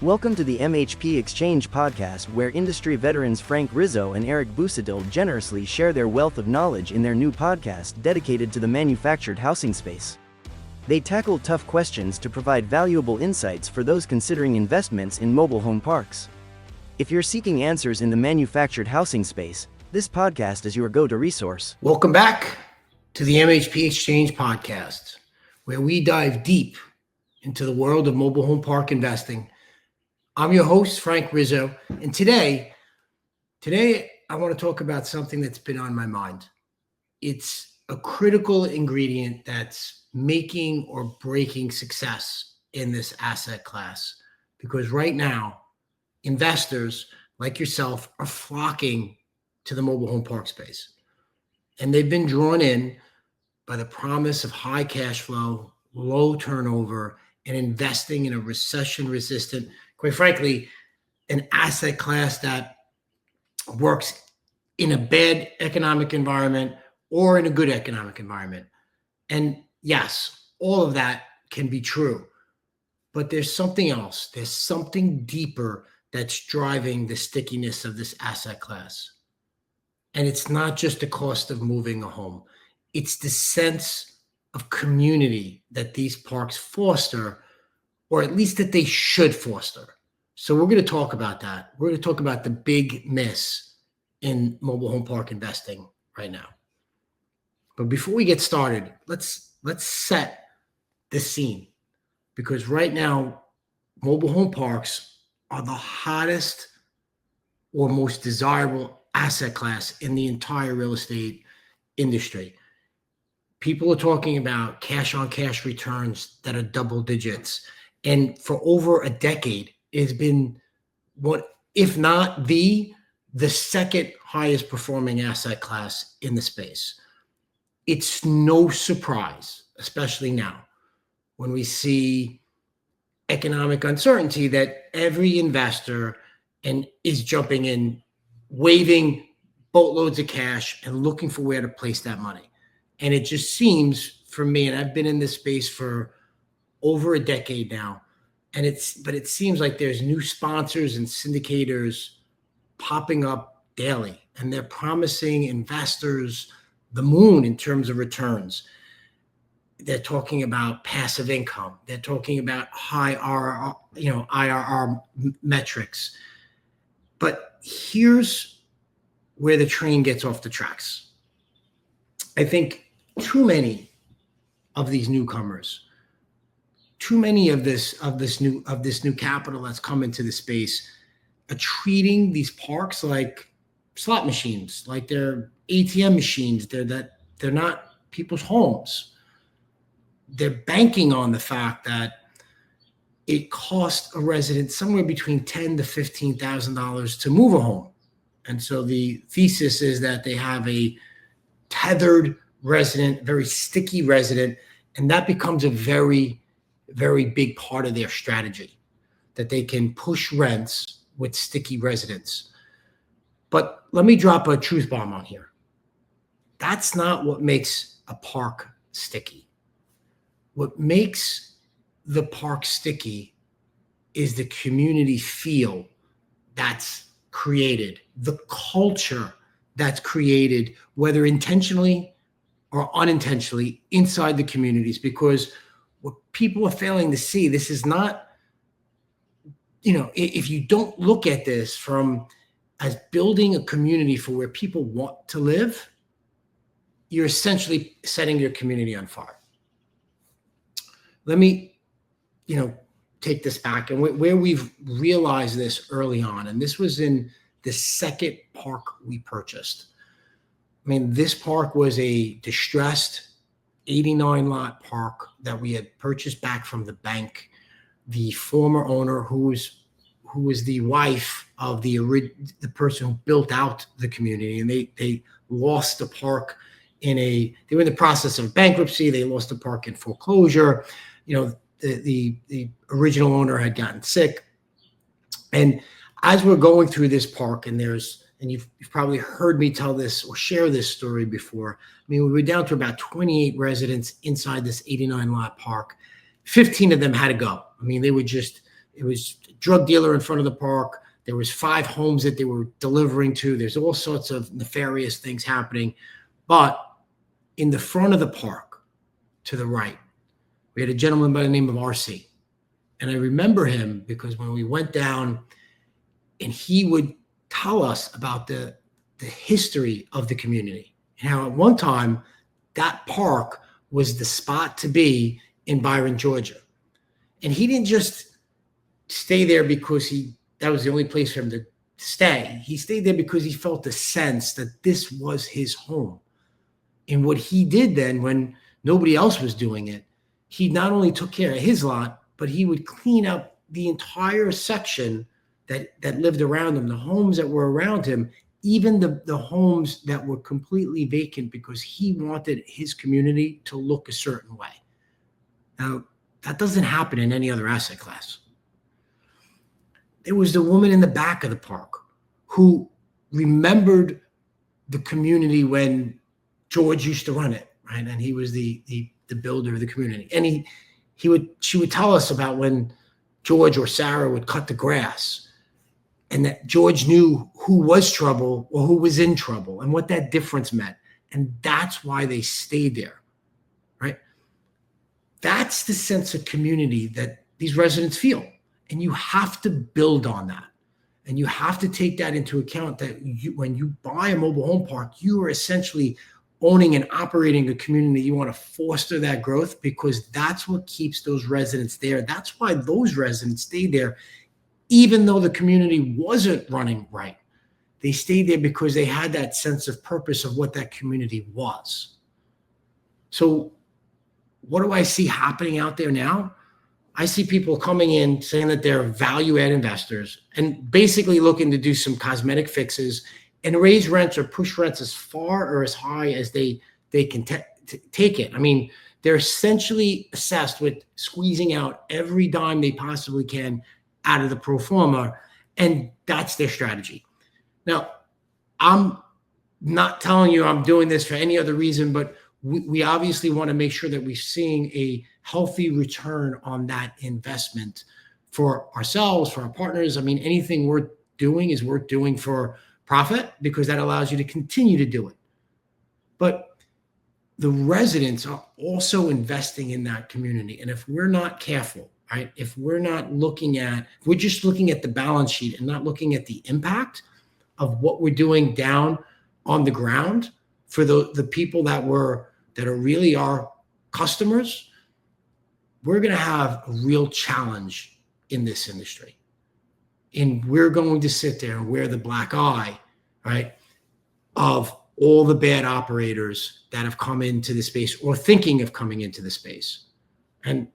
Welcome to the MHP Exchange podcast, where industry veterans Frank Rizzo and Eric Busadil generously share their wealth of knowledge in their new podcast dedicated to the manufactured housing space. They tackle tough questions to provide valuable insights for those considering investments in mobile home parks. If you're seeking answers in the manufactured housing space, this podcast is your go-to resource. Welcome back to the MHP Exchange podcast, where we dive deep into the world of mobile home park investing. I'm your host, Frank Rizzo, and today I want to talk about something that's been on my mind. It's a critical ingredient that's making or breaking success in this asset class, because right now, investors like yourself are flocking to the mobile home park space, and they've been drawn in by the promise of high cash flow, low turnover, and investing in a recession-resistant, quite frankly, an asset class that works in a bad economic environment or in a good economic environment. And yes, all of that can be true, but there's something else. There's something deeper that's driving the stickiness of this asset class. And it's not just the cost of moving a home. It's the sense of community that these parks foster, or at least that they should foster. So we're going to talk about that. We're going to talk about the big miss in mobile home park investing right now. But before we get started, let's set the scene, because right now, mobile home parks are the hottest or most desirable asset class in the entire real estate industry. People are talking about cash-on-cash returns that are double digits. And for over a decade, it has been what, if not the second highest performing asset class in the space. It's no surprise, especially now, when we see economic uncertainty, that every investor is jumping in, waving boatloads of cash and looking for where to place that money. And it just seems, for me, and I've been in this space for over a decade now, but it seems like there's new sponsors and syndicators popping up daily, and they're promising investors the moon in terms of returns. They're talking about passive income. They're talking about high IRR metrics. But here's where the train gets off the tracks. I think too many of these newcomers, too many of this new capital that's come into the space, are treating these parks like slot machines, like they're ATM machines. They're not people's homes. They're banking on the fact that it costs a resident somewhere between $10,000 to $15,000 to move a home. And so the thesis is that they have a tethered resident, very sticky resident, and that becomes a very, very big part of their strategy, that they can push rents with sticky residents. But let me drop a truth bomb on here. That's not what makes a park sticky. What makes the park sticky is the community feel that's created, the culture that's created, whether intentionally or unintentionally, inside the communities. Because what people are failing to see, this is not, if you don't look at this as building a community for where people want to live, you're essentially setting your community on fire. Let me, take this back, and where we've realized this early on, and this was in the second park we purchased. I mean, this park was a distressed 89 lot park that we had purchased back from the bank. The former owner, who was the wife of the person who built out the community, and they lost the park they were in the process of bankruptcy. They lost the park in foreclosure. The original owner had gotten sick. And as we're going through this park, and you've probably heard me tell this or share this story before. I mean, we were down to about 28 residents inside this 89 lot park. 15 of them had to go. I mean, they were just It was a drug dealer in front of the park. There was 5 homes that they were delivering to. There's all sorts of nefarious things happening. But in the front of the park, to the right, we had a gentleman by the name of RC. And I remember him because when we went down, and he would tell us about the history of the community and how at one time that park was the spot to be in Byron, Georgia. And he didn't just stay there because that was the only place for him to stay. He stayed there because he felt the sense that this was his home. And what he did then, when nobody else was doing it, he not only took care of his lot, but he would clean up the entire section that lived around him, the homes that were around him, even the homes that were completely vacant, because he wanted his community to look a certain way. Now, that doesn't happen in any other asset class. There was the woman in the back of the park who remembered the community when George used to run it, right? And he was the builder of the community. And she would tell us about when George or Sarah would cut the grass, and that George knew who was trouble or who was in trouble and what that difference meant. And that's why they stayed there, right? That's the sense of community that these residents feel. And you have to build on that. And you have to take that into account, that when you buy a mobile home park, you are essentially owning and operating a community. You want to foster that growth because that's what keeps those residents there. That's why those residents stayed there, even though the community wasn't running right. They stayed there because they had that sense of purpose of what that community was. So what do I see happening out there now? I see people coming in saying that they're value-add investors and basically looking to do some cosmetic fixes and raise rents or push rents as far or as high as they can take it. I mean, they're essentially assessed with squeezing out every dime they possibly can out of the pro forma, and that's their strategy. Now, I'm not telling you I'm doing this for any other reason, but we obviously want to make sure that we're seeing a healthy return on that investment for ourselves, for our partners. I mean, anything worth doing is worth doing for profit because that allows you to continue to do it. But the residents are also investing in that community. And if we're not careful, right, if we're just looking at the balance sheet and not looking at the impact of what we're doing down on the ground for the people that are really our customers, we're going to have a real challenge in this industry. And we're going to sit there and wear the black eye, right, of all the bad operators that have come into the space or thinking of coming into the space. And,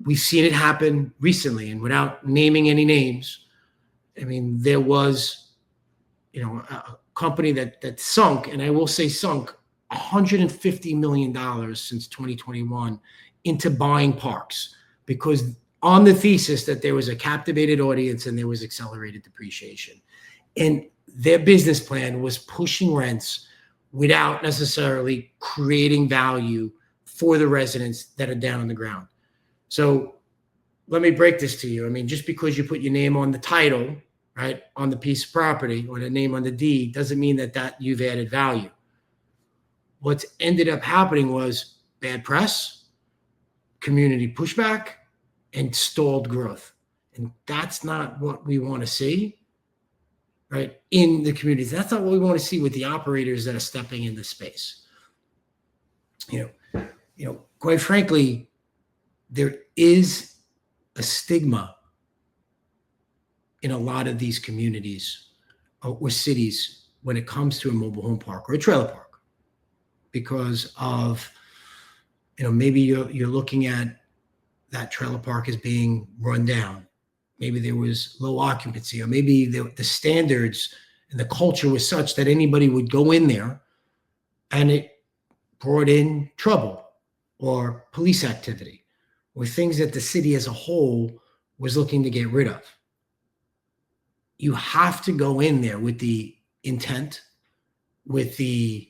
we've seen it happen recently, and without naming any names, I mean, there was, a company that sunk, and I will say sunk, $150 million since 2021 into buying parks because on the thesis that there was a captivated audience and there was accelerated depreciation. And their business plan was pushing rents without necessarily creating value for the residents that are down on the ground. So let me break this to you. I mean, just because you put your name on the title, right, on the piece of property or the name on the deed doesn't mean that you've added value. What's ended up happening was bad press, community pushback, and stalled growth. And that's not what we want to see, right, in the communities. That's not what we want to see with the operators that are stepping into space. Quite frankly, there is a stigma in a lot of these communities or cities when it comes to a mobile home park or a trailer park, because of, maybe you're looking at that trailer park as being run down. Maybe there was low occupancy, or maybe the standards and the culture was such that anybody would go in there and it brought in trouble or police activity or things that the city as a whole was looking to get rid of. You have to go in there with the intent, with the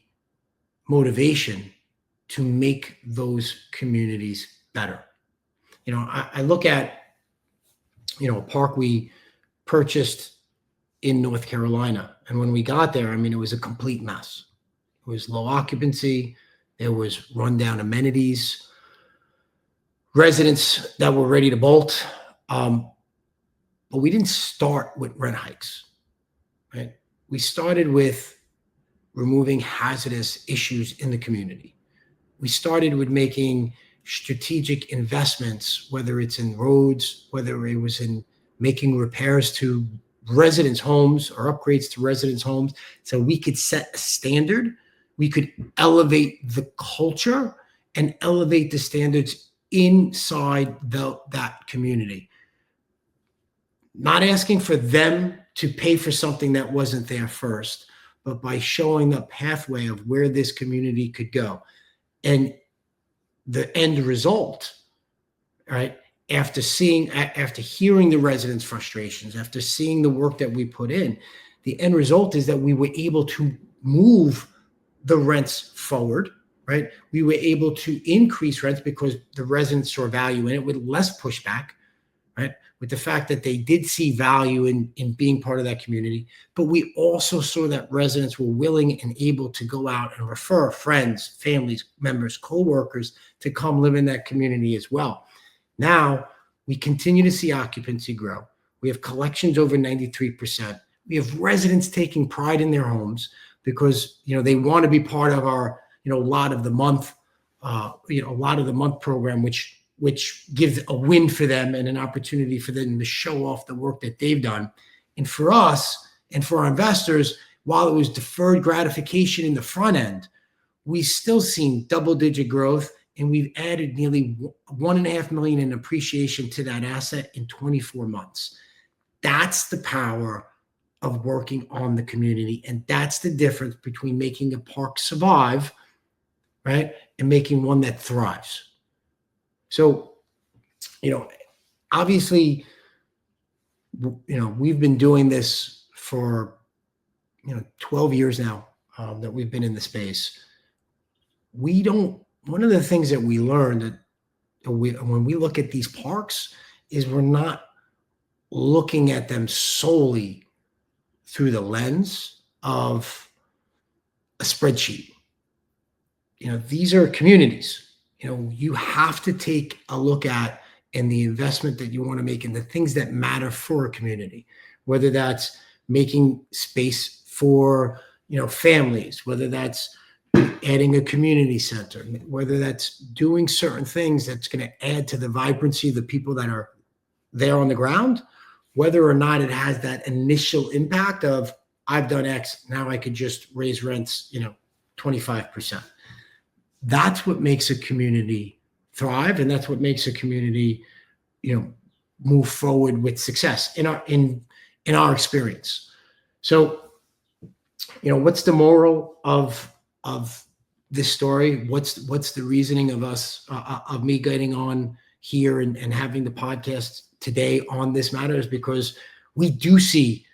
motivation to make those communities better. I look at a park we purchased in North Carolina. And when we got there, I mean, it was a complete mess. It was low occupancy. There was rundown amenities, residents that were ready to bolt. But we didn't start with rent hikes, right? We started with removing hazardous issues in the community. We started with making strategic investments, whether it's in roads, whether it was in making repairs to residents' homes or upgrades to residents' homes, so we could set a standard. We could elevate the culture and elevate the standards inside that community. Not asking for them to pay for something that wasn't there first, but by showing the pathway of where this community could go. And the end result, right, after hearing the residents' frustrations, after seeing the work that we put in, the end result is that we were able to move the rents forward, right? We were able to increase rents because the residents saw value in it with less pushback, right? With the fact that they did see value in being part of that community. But we also saw that residents were willing and able to go out and refer friends, families, members, co-workers to come live in that community as well. Now, we continue to see occupancy grow. We have collections over 93%. We have residents taking pride in their homes because, they want to be part of our, lot of the month program, which gives a win for them and an opportunity for them to show off the work that they've done. And for us and for our investors, while it was deferred gratification in the front end, we still seen double-digit growth, and we've added nearly $1.5 million in appreciation to that asset in 24 months. That's the power of working on the community, and that's the difference between making a park survive, right, and making one that thrives. So, obviously, we've been doing this for, 12 years now that we've been in the space. One of the things that we learned that when we look at these parks is we're not looking at them solely through the lens of a spreadsheet. These are communities. You have to take a look at and the investment that you want to make and the things that matter for a community, whether that's making space for, families, whether that's adding a community center, whether that's doing certain things that's going to add to the vibrancy of the people that are there on the ground, whether or not it has that initial impact of I've done X, now I could just raise rents, 25%. That's what makes a community thrive, and that's what makes a community, move forward with success in our experience. So, what's the moral of this story? What's the reasoning of us of me getting on here and having the podcast today on this matter is because we do see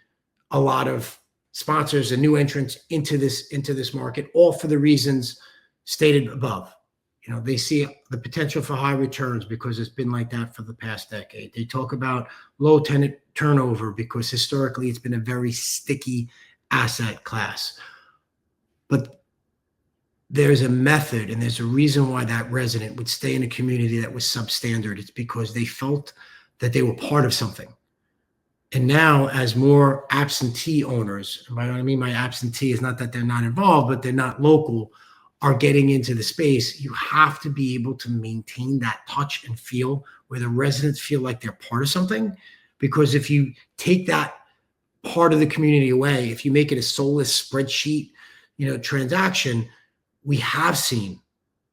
a lot of sponsors and new entrants into this market, all for the reasons stated above. They see the potential for high returns because it's been like that for the past decade. They talk about low tenant turnover because historically it's been a very sticky asset class. But there's a method and there's a reason why that resident would stay in a community that was substandard. It's because they felt that they were part of something. And now, as more absentee owners, and by what I mean by absentee is not that they're not involved, but they're not local, are getting into the space, you have to be able to maintain that touch and feel where the residents feel like they're part of something. Because if you take that part of the community away, if you make it a soulless spreadsheet, transaction, we have seen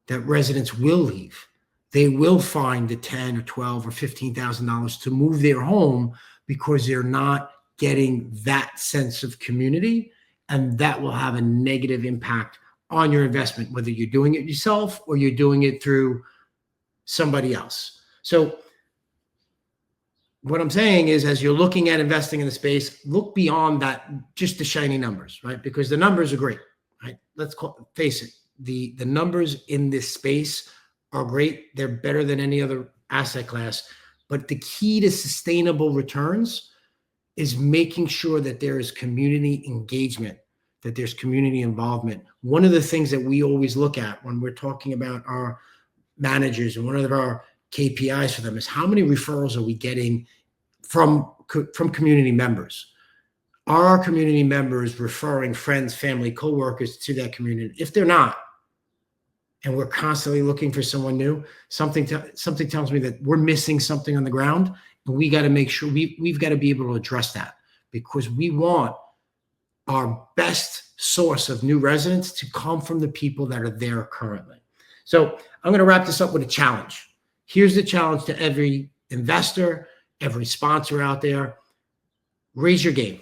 that residents will leave. They will find the $10 or $12 or $15,000 to move their home because they're not getting that sense of community, and that will have a negative impact on your investment, whether you're doing it yourself or you're doing it through somebody else. So what I'm saying is, as you're looking at investing in the space, look beyond that, just the shiny numbers, right? Because the numbers are great, right? Face it. The numbers in this space are great. They're better than any other asset class. But the key to sustainable returns is making sure that there is community engagement, that there's community involvement. One of the things that we always look at when we're talking about our managers, and one of our KPIs for them, is how many referrals are we getting from community members? Are our community members referring friends, family, coworkers to that community? If they're not, and we're constantly looking for someone new, something tells me that we're missing something on the ground, and we got to make sure we've got to be able to address that, because we want our best source of new residents to come from the people that are there currently. So I'm going to wrap this up with a challenge. Here's the challenge to every investor, every sponsor out there. Raise your game.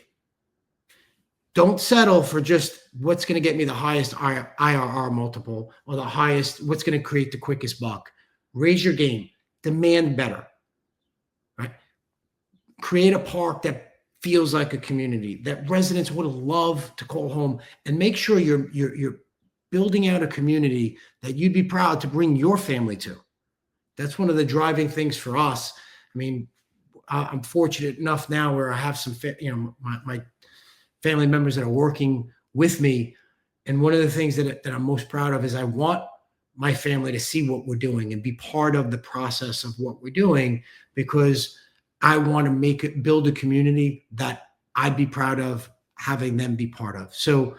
Don't settle for just what's going to get me the highest IRR multiple, or the highest, what's going to create the quickest buck. Raise your game. Demand better. Right? Create a park that feels like a community that residents would love to call home, and make sure you're building out a community that you'd be proud to bring your family to. That's one of the driving things for us. I mean, I'm fortunate enough now where I have some, my family members that are working with me. And one of the things that I'm most proud of is I want my family to see what we're doing and be part of the process of what we're doing, because I want to build a community that I'd be proud of having them be part of. So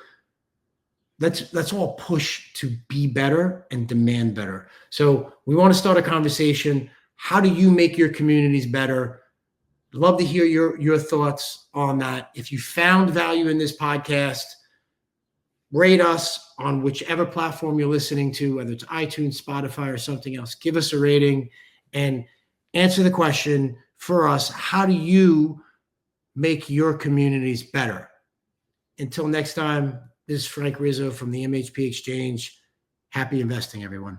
let's all push to be better and demand better. So we want to start a conversation. How do you make your communities better? Love to hear your thoughts on that. If you found value in this podcast, rate us on whichever platform you're listening to, whether it's iTunes, Spotify, or something else. Give us a rating and answer the question for us. How do you make your communities better? Until next time, this is Frank Rizzo from the MHP Exchange. Happy investing, everyone.